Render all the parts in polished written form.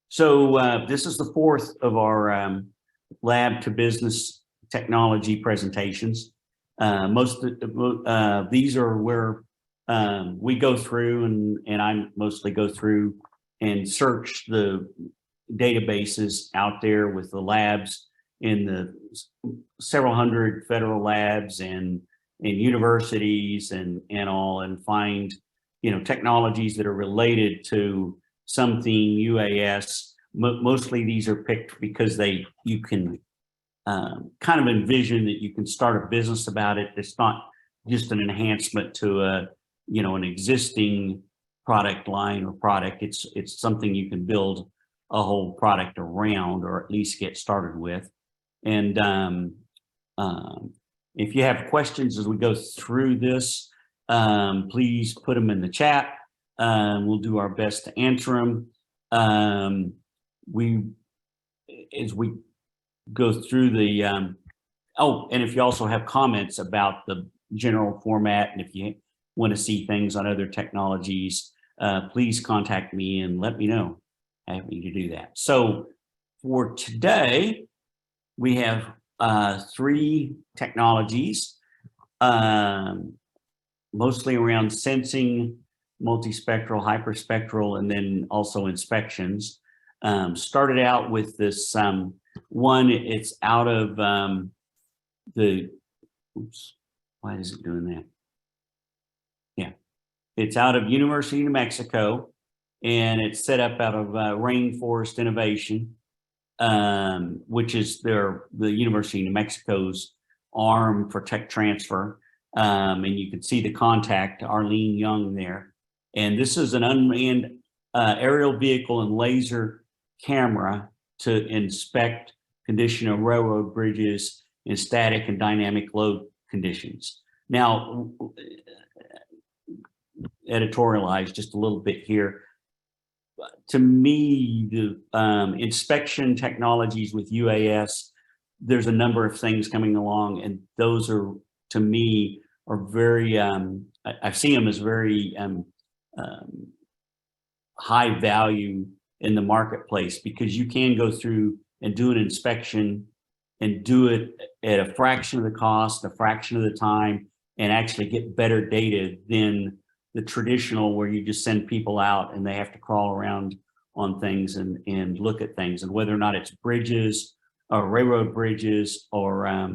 So this is the fourth of our lab to business technology presentations. Most of these are where we go through, and I mostly go through and search the databases out there with the labs in the several hundred federal labs and universities and all, and find, you know, technologies that are related to something UAS. Mostly these are picked because you can kind of envision that you can start a business about it. It's not just an enhancement to an existing product line or product. It's something you can build a whole product around, or at least get started with. And if you have questions as we go through this, please put them in the chat. We'll do our best to answer them. As we go through the, and if you also have comments about the general format, and if you want to see things on other technologies, please contact me and let me know. Happy to do that. So for today, we have three technologies, mostly around sensing, multispectral, hyperspectral, and then also inspections. Started out with this one. It's out of why is it doing that? Yeah, it's out of University of New Mexico, and it's set up out of Rainforest Innovation, which is the University of New Mexico's arm for tech transfer. And you can see the contact, Arlene Young, there. And this is an unmanned aerial vehicle and laser camera to inspect condition of railroad bridges in static and dynamic load conditions. Now, editorialize just a little bit here. To me, the inspection technologies with UAS, there's a number of things coming along, and those are, to me, are very, I see them as very high value in the marketplace, because you can go through and do an inspection and do it at a fraction of the cost, a fraction of the time, and actually get better data than the traditional, where you just send people out and they have to crawl around on things and look at things, and whether or not it's bridges or railroad bridges or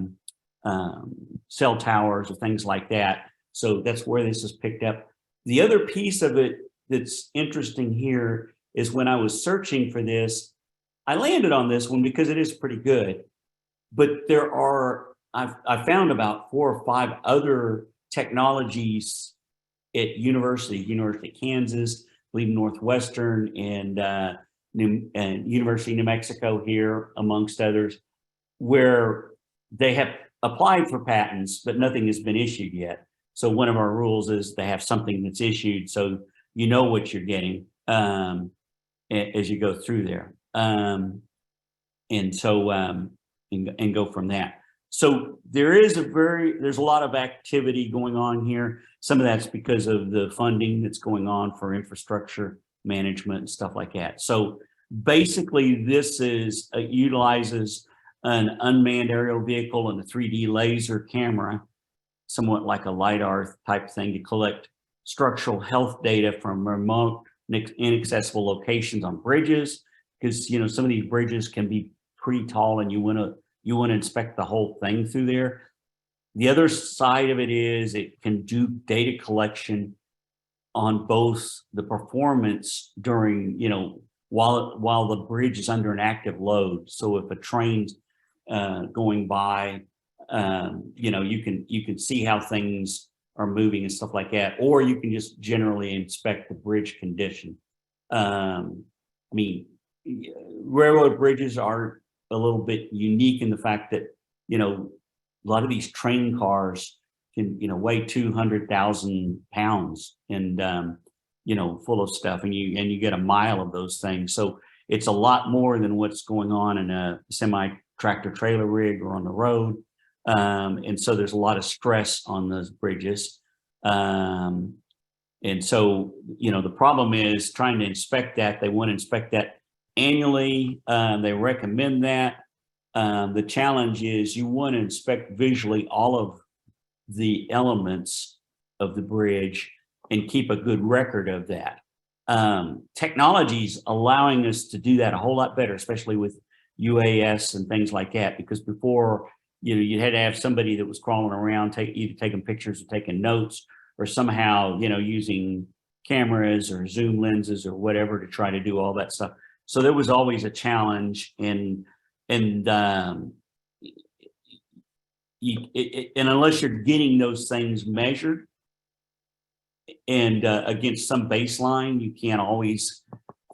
cell towers or things like that. So that's where this is picked up. The other piece of it that's interesting here is, when I was searching for this, I landed on this one because it is pretty good, but there are, I found about 4 or 5 other technologies at University of Kansas, I believe Northwestern, and University of New Mexico here, amongst others, where they have applied for patents, but nothing has been issued yet. So one of our rules is to have something that's issued, so you know what you're getting as you go through there, and go from that. So there's a lot of activity going on here. Some of that's because of the funding that's going on for infrastructure management and stuff like that. So basically, this utilizes an unmanned aerial vehicle and a 3D laser camera, somewhat like a LiDAR type thing, to collect structural health data from remote, inaccessible locations on bridges, because, you know, some of these bridges can be pretty tall, and you want to inspect the whole thing through there. The other side of it is it can do data collection on both the performance during, you know, while the bridge is under an active load. So if a train's going by, you know, you can see how things are moving and stuff like that, or you can just generally inspect the bridge condition. I mean, railroad bridges are a little bit unique in the fact that, you know, a lot of these train cars can, you know, weigh 200,000 pounds and, you know, full of stuff, and you get a mile of those things. So it's a lot more than what's going on in a semi-tractor trailer rig or on the road. And so there's a lot of stress on those bridges. And so, you know, the problem is trying to inspect that. They want to inspect that annually. They recommend that. The challenge is you want to inspect visually all of the elements of the bridge and keep a good record of that. Technology's allowing us to do that a whole lot better, especially with UAS and things like that, because before, you had to have somebody that was crawling around, either taking pictures or taking notes, or somehow, using cameras or zoom lenses or whatever to try to do all that stuff. So there was always a challenge, and unless you're getting those things measured and against some baseline, you can't always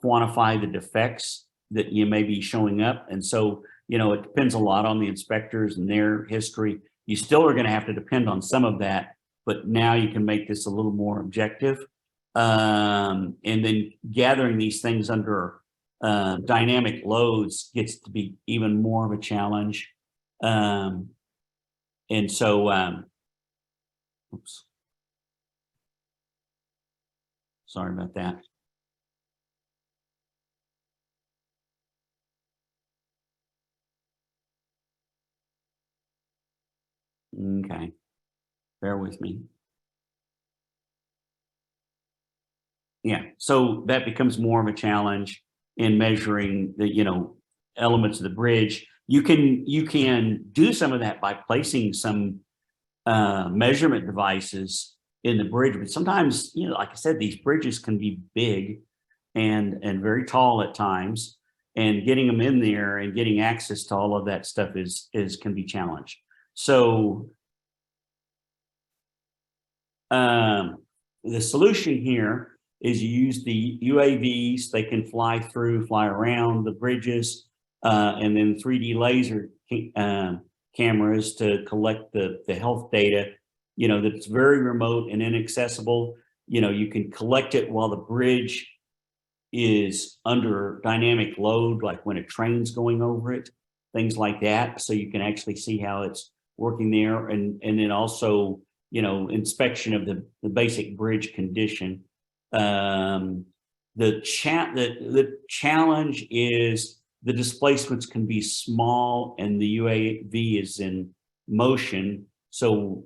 quantify the defects that you may be showing up. And so, it depends a lot on the inspectors and their history. You still are going to have to depend on some of that, but now you can make this a little more objective. And then gathering these things under dynamic loads gets to be even more of a challenge. And so, oops. Sorry about that. Okay, bear with me. Yeah, so that becomes more of a challenge in measuring the, elements of the bridge. You can do some of that by placing some measurement devices in the bridge, but sometimes, like I said, these bridges can be big and very tall at times, and getting them in there and getting access to all of that stuff can be challenged. So the solution here is you use the UAVs. They can fly around the bridges, and then 3D laser cameras to collect the health data, that's very remote and inaccessible. You can collect it while the bridge is under dynamic load, like when a train's going over it, things like that. So you can actually see how it's working there. And then also, inspection of the basic bridge condition. The challenge is the displacements can be small and the UAV is in motion. So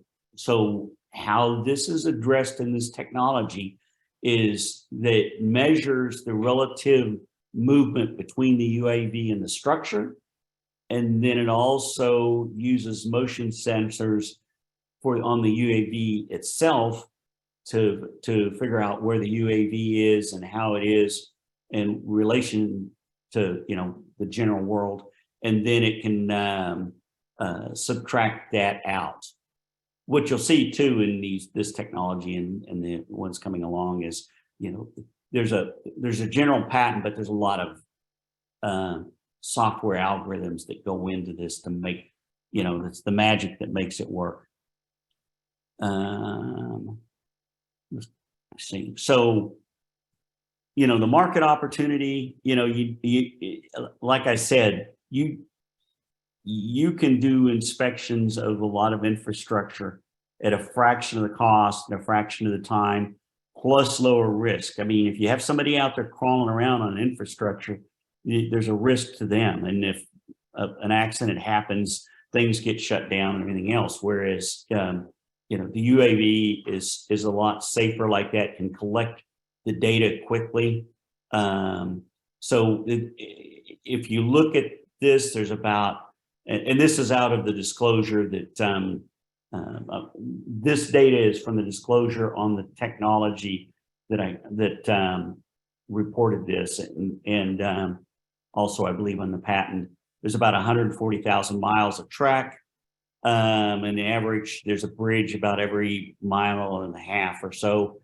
how this is addressed in this technology is that it measures the relative movement between the UAV and the structure. And then it also uses motion sensors on the UAV itself to figure out where the UAV is and how it is in relation to, the general world. And then it can subtract that out. What you'll see too in this technology and the ones coming along is, there's a general patent, but there's a lot of software algorithms that go into this to make, it's the magic that makes it work. Let's see. So, the market opportunity, like I said, you can do inspections of a lot of infrastructure at a fraction of the cost and a fraction of the time, plus lower risk. I mean, if you have somebody out there crawling around on infrastructure, there's a risk to them. And if an accident happens, things get shut down and everything else. Whereas, the UAV is a lot safer like that, can collect the data quickly. So if you look at this, there's about, and this is out of the disclosure that this data is from the disclosure on the technology that reported this, and also I believe on the patent. There's about 140,000 miles of track, and the average, there's a bridge about every mile and a half or so.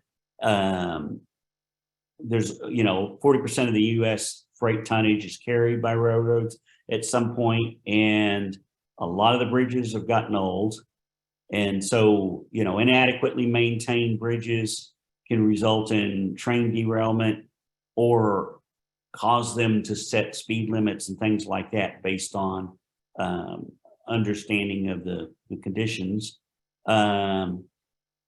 There's 40% of the U.S. freight tonnage is carried by railroads at some point, and a lot of the bridges have gotten old. And so, inadequately maintained bridges can result in train derailment or cause them to set speed limits and things like that based on understanding of the conditions.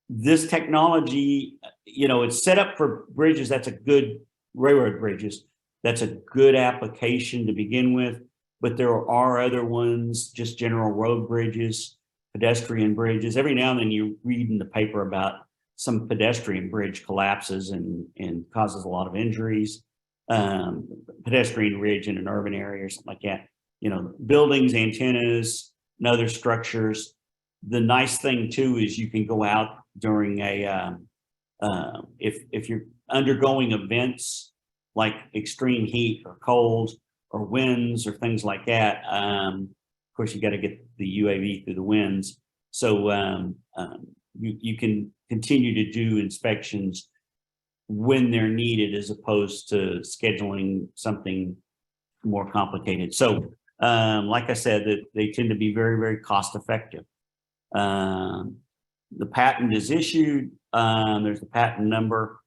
This technology, it's set up for bridges. That's a good railroad bridges. That's a good application to begin with, but there are other ones, just general road bridges, pedestrian bridges. Every now and then you read in the paper about some pedestrian bridge collapses and causes a lot of injuries. Pedestrian ridge in an urban area or something like that. You know, buildings, antennas, and other structures. The nice thing too is you can go out during a if you're undergoing events like extreme heat or cold or winds or things like that. Of course, you got to get the UAV through the winds, so you can continue to do inspections when they're needed, as opposed to scheduling something more complicated. So, like I said, that they tend to be very, very cost effective. The patent is issued. There's a patent number,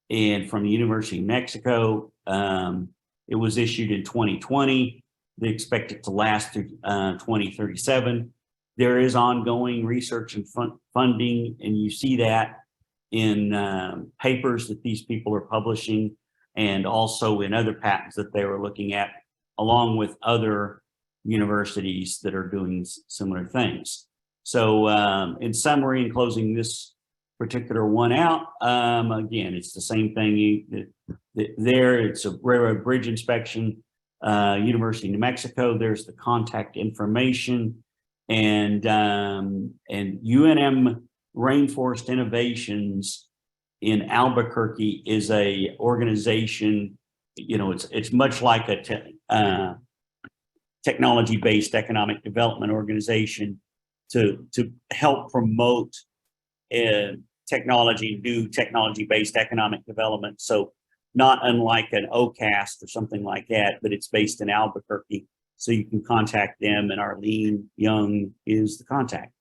and from the University of Mexico. It was issued in 2020. They expect it to last through 2037. There is ongoing research and funding, and you see that in papers that these people are publishing, and also in other patents that they were looking at, along with other universities that are doing similar things. So in summary, in closing this particular one out, again, it's the same thing. There, it's a railroad bridge inspection, University of New Mexico. There's the contact information, and UNM Rainforest Innovations in Albuquerque is a organization. You know, it's much like a technology-based economic development organization to help promote technology, new technology-based economic development. So not unlike an OCAST or something like that, but it's based in Albuquerque. So you can contact them, and Arlene Young is the contact.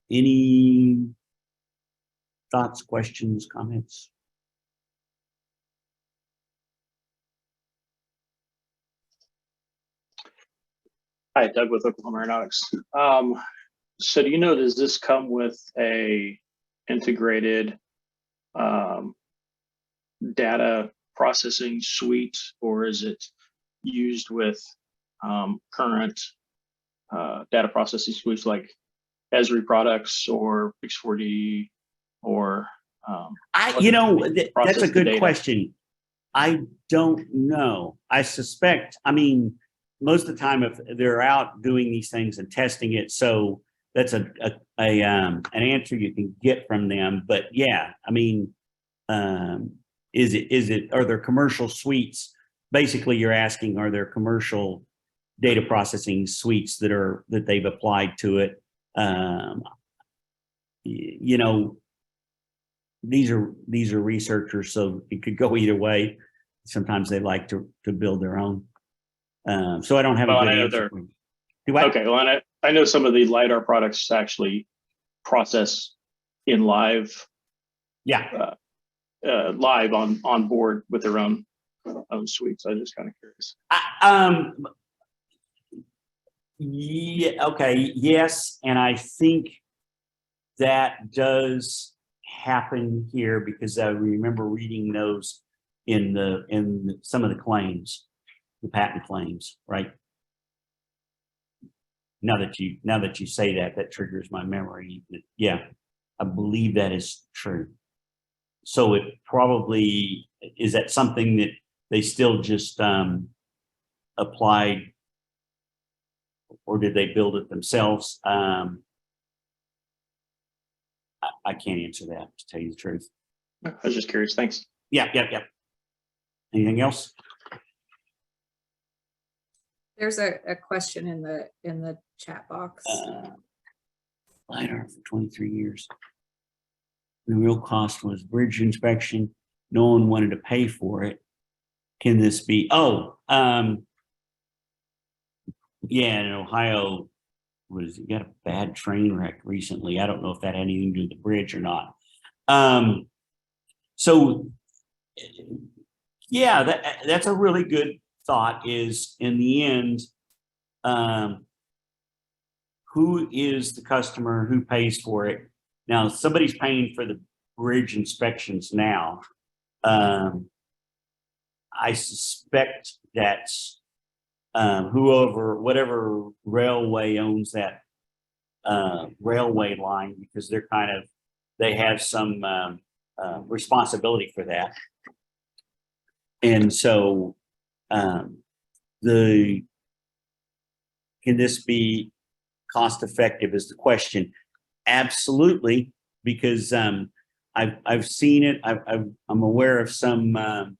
Any thoughts, questions, comments? Hi, Doug with Oklahoma Aeronautics. So do you know, does this come with a integrated data processing suite, or is it used with current data processing suites like Esri products or Pix4D or that's a good question. I don't know. I suspect, I mean, most of the time if they're out doing these things and testing it, so that's an answer you can get from them. But yeah, I mean, are there commercial suites? Basically, you're asking, are there commercial data processing suites that they've applied to it? You know, these are researchers, so it could go either way. Sometimes they like to build their own. So I don't have a good answer. Okay, well, I know some of the LiDAR products actually process in live. Yeah. Live on board with their own suites. I'm just kind of curious. Yeah. Okay. Yes, and I think that does happen here, because I remember reading those in some of the claims, the patent claims, right? Now that you say that triggers my memory. Yeah, I believe that is true. So it probably is that something that they still just applied, or did they build it themselves? I can't answer that, to tell you the truth. I was just curious. Thanks. Yeah. Anything else? There's a question in the chat box. LiDAR for 23 years. The real cost was bridge inspection. No one wanted to pay for it. Can this be? Yeah, in Ohio got a bad train wreck recently. I don't know if that had anything to do with the bridge or not. So yeah, that's a really good thought. Is in the end, who is the customer? Who pays for it? Now, somebody's paying for the bridge inspections now. I suspect that whatever railway owns that railway line, because they have some responsibility for that. And so can this be cost effective is the question. Absolutely, because I've seen it. I'm aware of some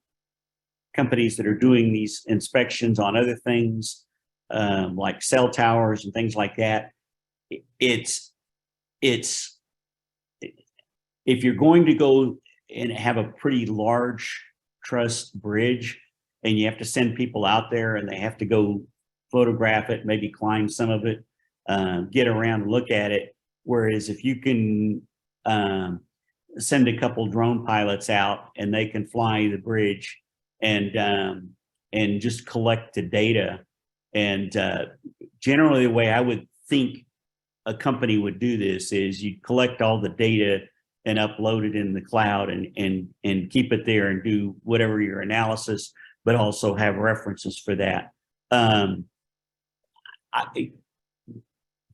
companies that are doing these inspections on other things, like cell towers and things like that. It's if you're going to go and have a pretty large truss bridge, and you have to send people out there and they have to go photograph it, maybe climb some of it, get around and look at it. Whereas if you can send a couple drone pilots out and they can fly the bridge and just collect the data, and generally the way I would think a company would do this is you collect all the data and upload it in the cloud and keep it there and do whatever your analysis, but also have references for that. The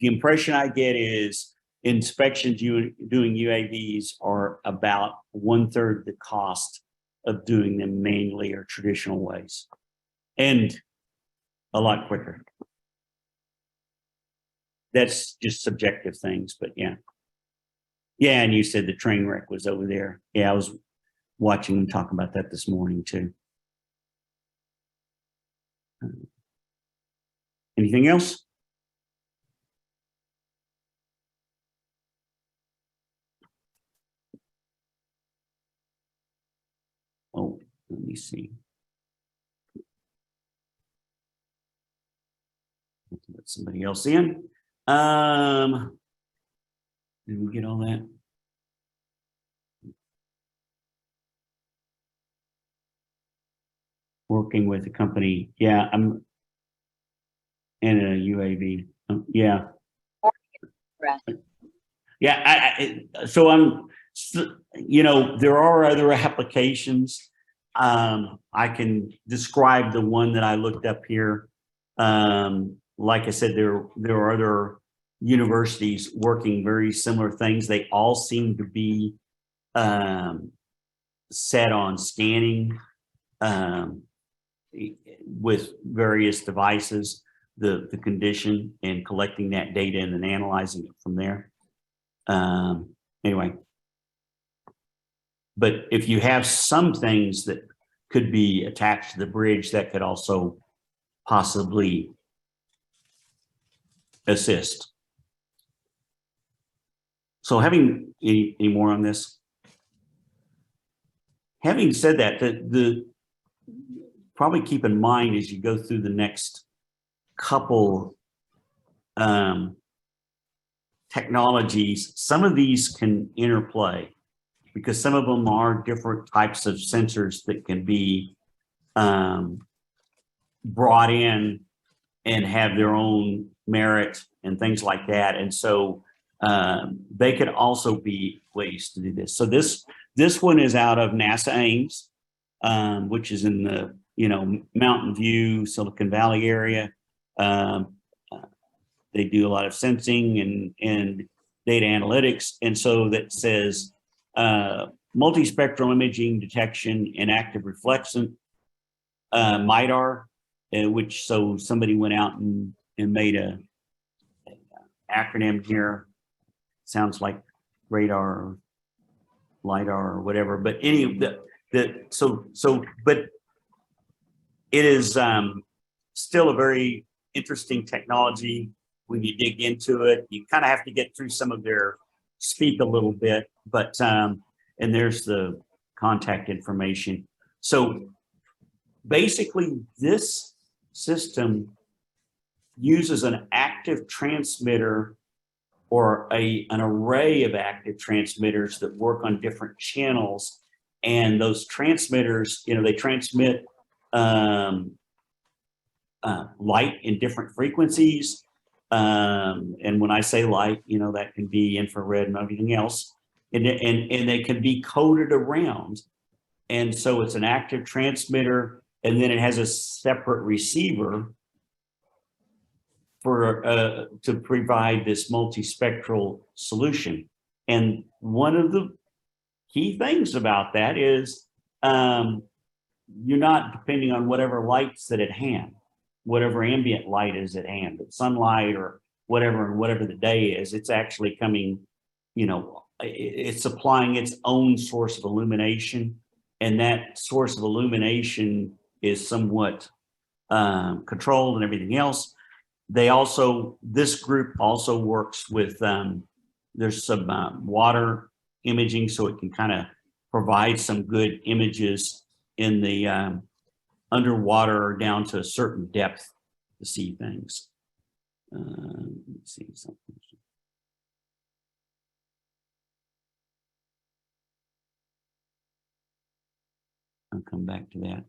impression I get is inspections doing UAVs are about 1/3 the cost of doing them manually or traditional ways, and a lot quicker. That's just subjective things, but yeah. Yeah, and you said the train wreck was over there. Yeah, I was watching them talk about that this morning too. Anything else? Oh, let me see. Let somebody else in. Did we get all that? Working with a company. Yeah, I'm in a UAV. Yeah. Yeah, so I'm, there are other applications. I can describe the one that I looked up here. Like I said, there are other universities working very similar things. They all seem to be set on scanning with various devices, the condition, and collecting that data and then analyzing it from there. Anyway, but if you have some things that could be attached to the bridge, that could also possibly assist. So having any more on this? Having said that, the probably keep in mind as you go through the next couple technologies, some of these can interplay because some of them are different types of sensors that can be brought in and have their own merit and things like that. And so they could also be ways to do this. So this one is out of NASA Ames, which is in the Mountain View, Silicon Valley area. They do a lot of sensing and data analytics, and so that says multispectral imaging detection and active reflectance, MiDAR, which so somebody went out and made a acronym here. Sounds like radar or LiDAR or whatever, but any of but it is still a very interesting technology. When you dig into it, you kind of have to get through some of their speak a little bit, but and there's the contact information. So basically this system uses an active transmitter or an array of active transmitters that work on different channels. And those transmitters, they transmit light in different frequencies. And when I say light, that can be infrared and everything else. And they can be coded around. And so it's an active transmitter and then it has a separate receiver for to provide this multispectral solution. And one of the key things about that is you're not depending on whatever light's at hand, whatever ambient light is at hand, but sunlight or whatever the day is. It's actually coming, you know, it's supplying its own source of illumination, and that source of illumination is somewhat controlled and everything else. They also, this group also works with, there's some water imaging, so it can kind of provide some good images in the underwater or down to a certain depth to see things. Let me see something. I'll come back to that.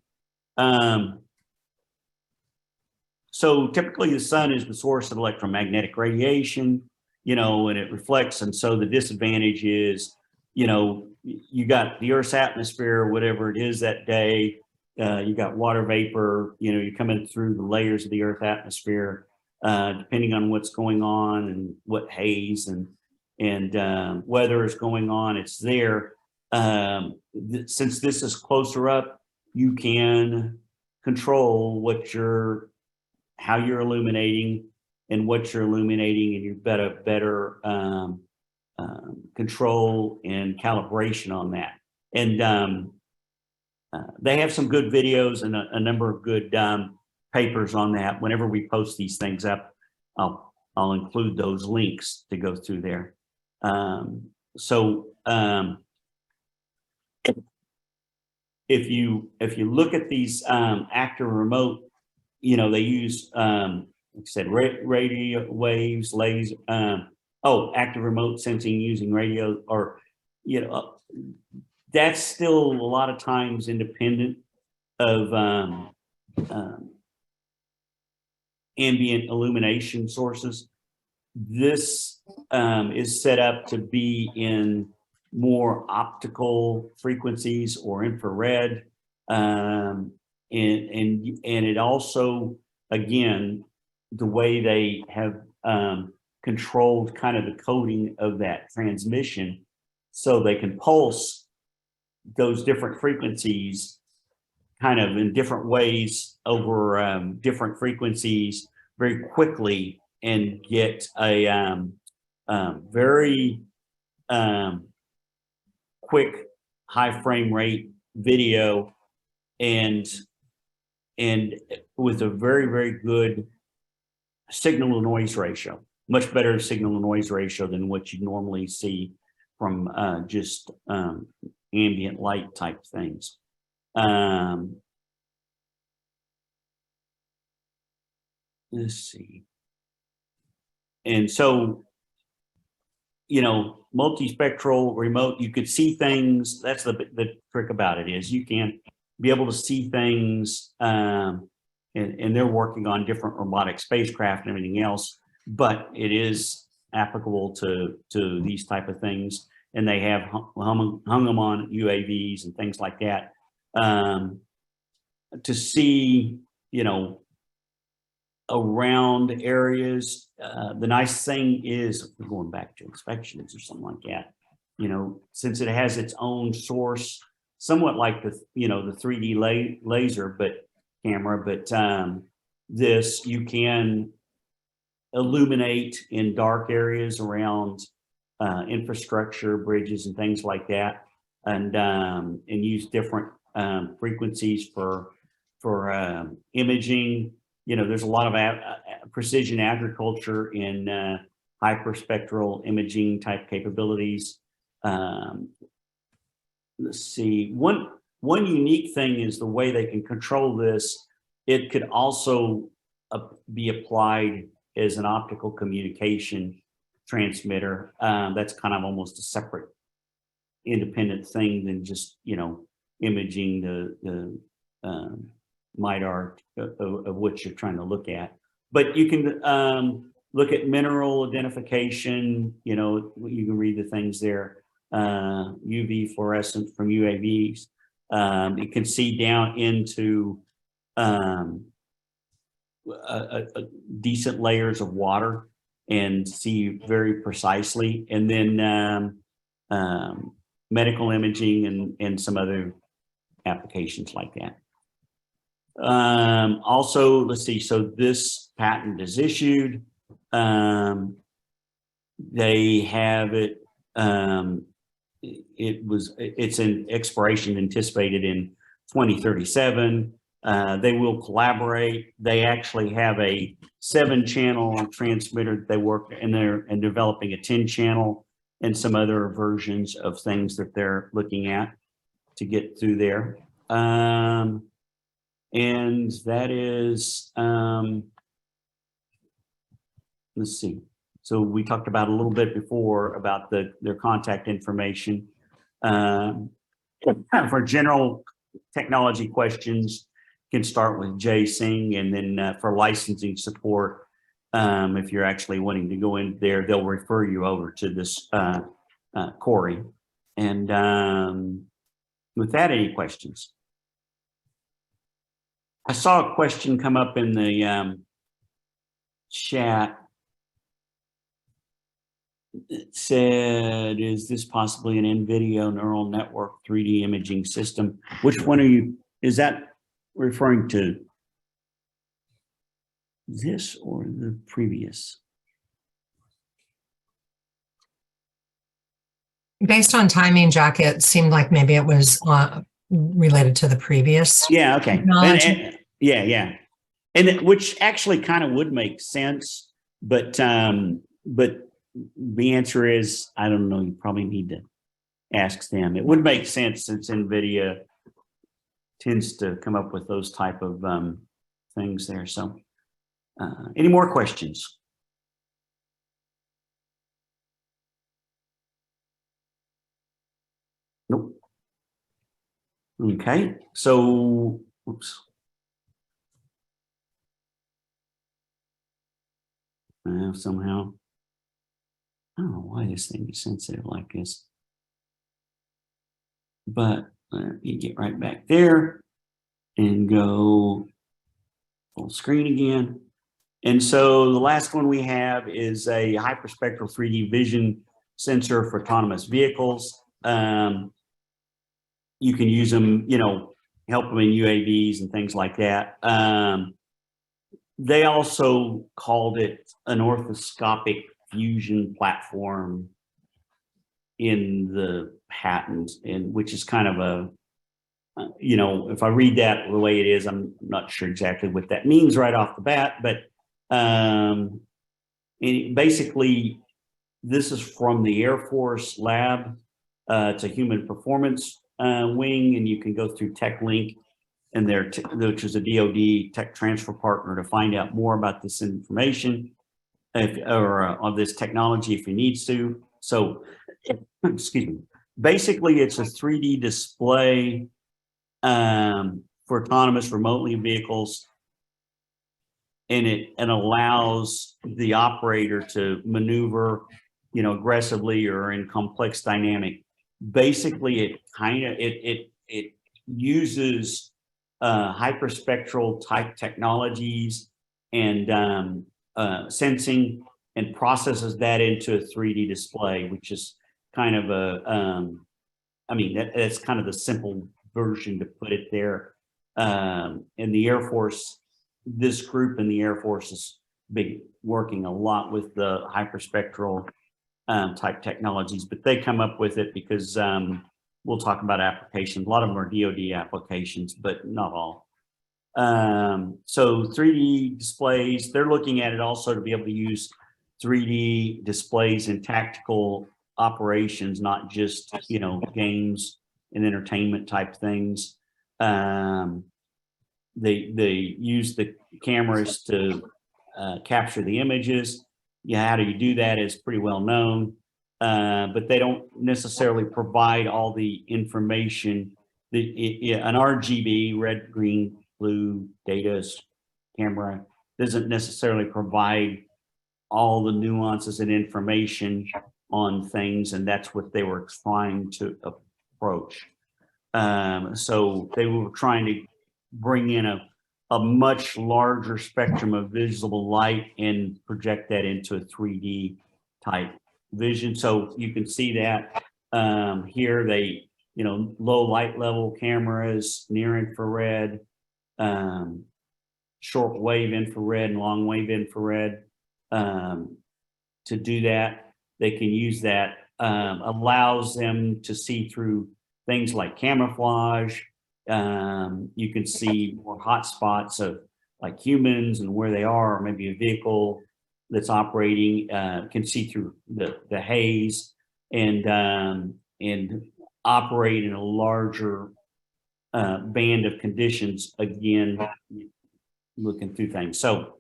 So typically the sun is the source of electromagnetic radiation, you know, and it reflects. And so the disadvantage is, you know, you got the Earth's atmosphere, whatever it is that day, you got water vapor, you know, you're coming through the layers of the Earth atmosphere, depending on what's going on and what haze and weather is going on, it's there. Since this is closer up, you can control how you're illuminating and what you're illuminating, and you've got a better control and calibration on that. And they have some good videos and a number of good papers on that. Whenever we post these things up, I'll include those links to go through there. If you look at these active remote, you know, they use like I said, radio waves, laser, active remote sensing using radio, or, you know, that's still a lot of times independent of ambient illumination sources. This is set up to be in more optical frequencies or infrared, and it also, again, the way they have controlled kind of the coding of that transmission, so they can pulse those different frequencies kind of in different ways over different frequencies very quickly, and get a very quick high frame rate video, and with a very, very good signal to noise ratio, much better signal to noise ratio than what you normally see from just ambient light type things. Let's see. And so, you know, multispectral remote, you could see things. That's the trick about it, is you can be able to see things, and they're working on different robotic spacecraft and everything else, but it is applicable to these type of things. And they have hung them on UAVs and things like that, to see, you know, around areas. The nice thing is, if we're going back to inspections or something like that, you know, since it has its own source, somewhat like the, you know, the 3D laser camera, but this, you can illuminate in dark areas around infrastructure, bridges and things like that, and use different frequencies for imaging. You know, there's a lot of precision agriculture in hyperspectral imaging type capabilities. Let's see, one unique thing is the way they can control this. It could also be applied as an optical communication transmitter. That's kind of almost a separate independent thing than just, you know, imaging the MiDAR of what you're trying to look at. But you can look at mineral identification. You know, you can read the things there. UV fluorescence from UAVs. It can see down into decent layers of water and see very precisely. And then medical imaging and some other applications like that. Also, let's see, so this patent is issued. They have it, it's an expiration anticipated in 2037. They will collaborate. They actually have a 7-channel transmitter that they work in there and developing a 10-channel and some other versions of things that they're looking at to get through there. And that is, let's see. So we talked about a little bit before about their contact information. For general technology questions, you can start with Jay Singh, and then for licensing support, if you're actually wanting to go in there, they'll refer you over to this Corey. And with that, any questions? I saw a question come up in the chat. It said, is this possibly an NVIDIA neural network 3D imaging system? Which one are you, is that referring to this or the previous? Based on timing, Jack, it seemed like maybe it was related to the previous. Yeah, okay. Technology. Yeah. And which actually kind of would make sense, but the answer is, I don't know, you probably need to ask them. It would make sense since NVIDIA tends to come up with those type of things there. So any more questions? Nope. Okay, so, oops. Somehow, I don't know why this thing is sensitive like this, but let me get right back there and go full screen again. And so the last one we have is a hyperspectral 3D vision sensor for autonomous vehicles. You can use them, you know, help them in UAVs and things like that. They also called it an orthoscopic fusion platform in the patent, and which is kind of a, you know, if I read that the way it is, I'm not sure exactly what that means right off the bat, but basically this is from the Air Force lab. It's a human performance wing, and you can go through TechLink and which is a DoD tech transfer partner, to find out more about this information of this technology if you need to. So, excuse me. Basically, it's a 3D display for autonomous remotely vehicles, and it allows the operator to maneuver, you know, aggressively or in complex dynamic. Basically, it kind of it uses hyperspectral type technologies and sensing, and processes that into a 3D display, which is kind of a, I mean, that's kind of the simple version to put it there. In the Air Force, this group in the Air Force is working a lot with the hyperspectral type technologies, but they come up with it because we'll talk about applications. A lot of them are DoD applications, but not all. So 3D displays, they're looking at it also to be able to use 3D displays in tactical operations, not just, you know, games and entertainment type things. They use the cameras to capture the images. Yeah, how do you do that is pretty well known, but they don't necessarily provide all the information. An RGB, red, green, blue data camera doesn't necessarily provide all the nuances and information on things, and that's what they were trying to approach. So they were trying to bring in a a much larger spectrum of visible light and project that into a 3D type vision. So you can see that here they, low light level cameras, near infrared, short wave infrared and long wave infrared. To do that, they can use that, allows them to see through things like camouflage. You can see more hot spots of like humans and where they are, or maybe a vehicle that's operating, can see through the haze and operate in a larger band of conditions, again, looking through things. So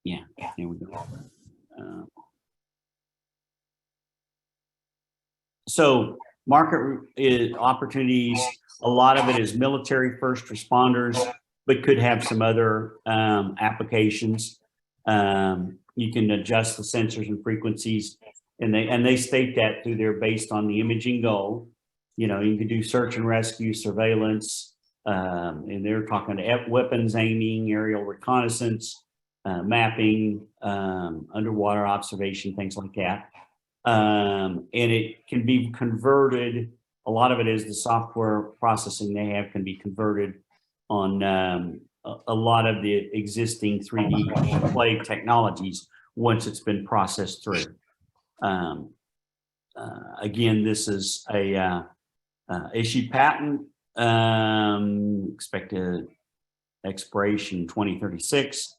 yeah, here we go. So market opportunities, a lot of it is military first responders, but could have some other applications. You can adjust the sensors and frequencies, and they state that through there based on the imaging goal. You can do search and rescue, surveillance, and they're talking weapons aiming, aerial reconnaissance, mapping, underwater observation, things like that. And it can be converted. A lot of it is the software processing they have can be converted on a lot of the existing 3D display technologies once it's been processed through. Again, this is a issued patent, expected expiration 2036.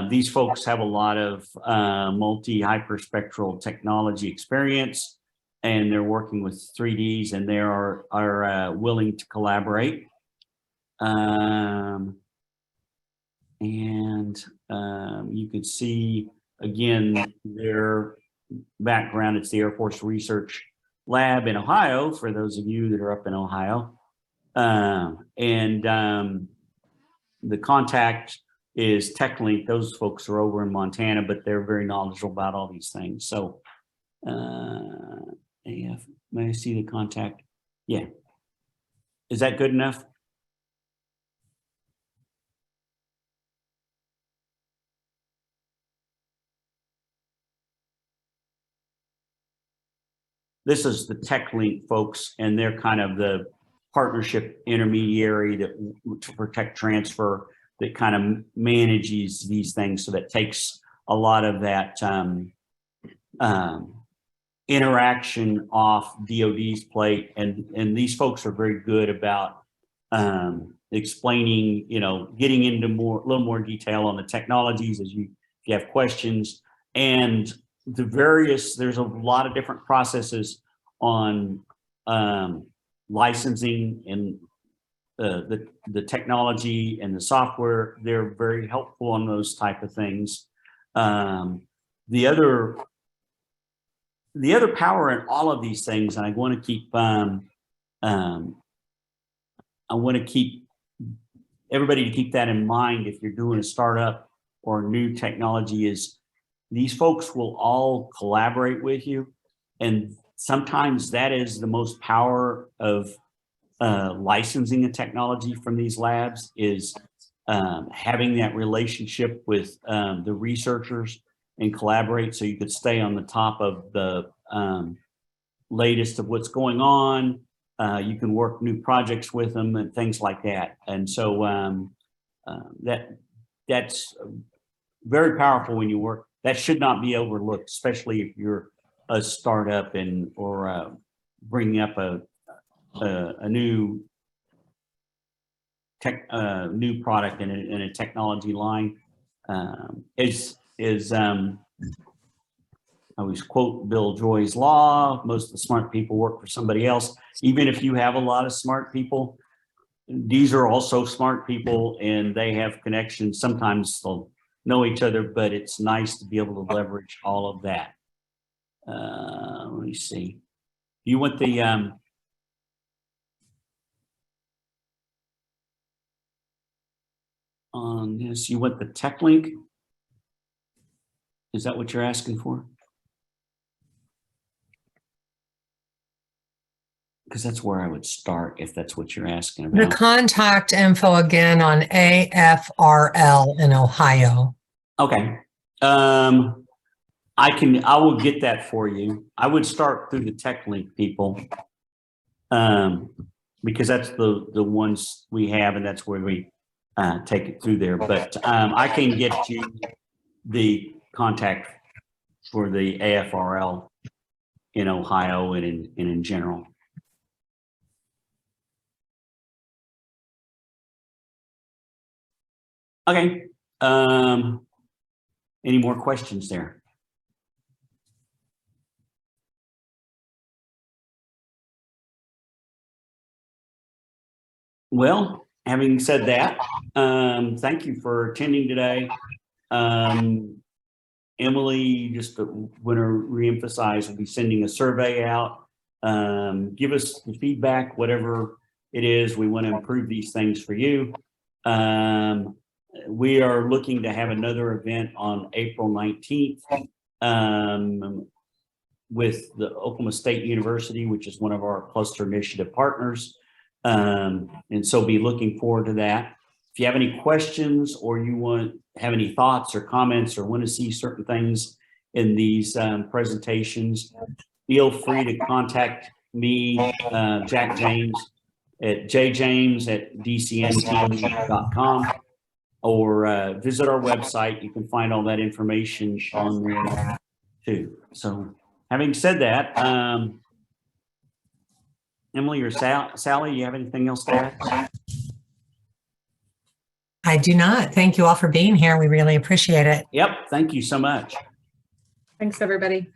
These folks have a lot of multi-hyperspectral technology experience, and they're working with 3Ds, and they are willing to collaborate. You can see, again, their background. It's the Air Force Research Lab in Ohio, for those of you that are up in Ohio. The contact is TechLink. Those folks are over in Montana, but they're very knowledgeable about all these things. So, AF, may I see the contact? Yeah. Is that good enough? This is the TechLink folks, and they're kind of the partnership intermediary that to protect transfer, that kind of manages these things. So that takes a lot of that interaction off DoD's plate. And these folks are very good about explaining, getting into a little more detail on the technologies if you have questions. And there's a lot of different processes on licensing and the technology and the software. They're very helpful on those type of things. The other power in all of these things, and I want to keep everybody to keep that in mind if you're doing a startup or new technology, is these folks will all collaborate with you. And sometimes that is the most power of licensing a technology from these labs, is having that relationship with the researchers and collaborate, so you could stay on the top of the latest of what's going on. You can work new projects with them and things like that. And so that's very powerful when you work. That should not be overlooked, especially if you're a startup or bringing up a new new product in a technology line. I always quote Bill Joy's law: most of the smart people work for somebody else. Even if you have a lot of smart people, these are also smart people, and they have connections. Sometimes they'll know each other, but it's nice to be able to leverage all of that. Let me see. You want the on this. You want the tech link? Is that what you're asking for? Because that's where I would start if that's what you're asking The about. contact info again on AFRL in Ohio. Okay. I will get that for you. I would start through the tech link people. Because that's the ones we have, and that's where we take it through there. But I can get you the contact for the AFRL in Ohio and in general. Okay. Any more questions there? Well, having said that, thank you for attending today. Emily, just want to reemphasize, we'll be sending a survey out. Give us the feedback, whatever it is. We want to improve these things for you. We are looking to have another event on April 19th with the Oklahoma State University, which is one of our cluster initiative partners. And so be looking forward to that. If you have any questions or you have any thoughts or comments or want to see certain things in these presentations, feel free to contact me, Jack James, at jjames@dcnteam.com, or visit our website. You can find all that information on there too. So having said that, Emily or Sally, you have anything else to add? I do not. Thank you all for being here. We really appreciate it. Yep. Thank you so much. Thanks, everybody.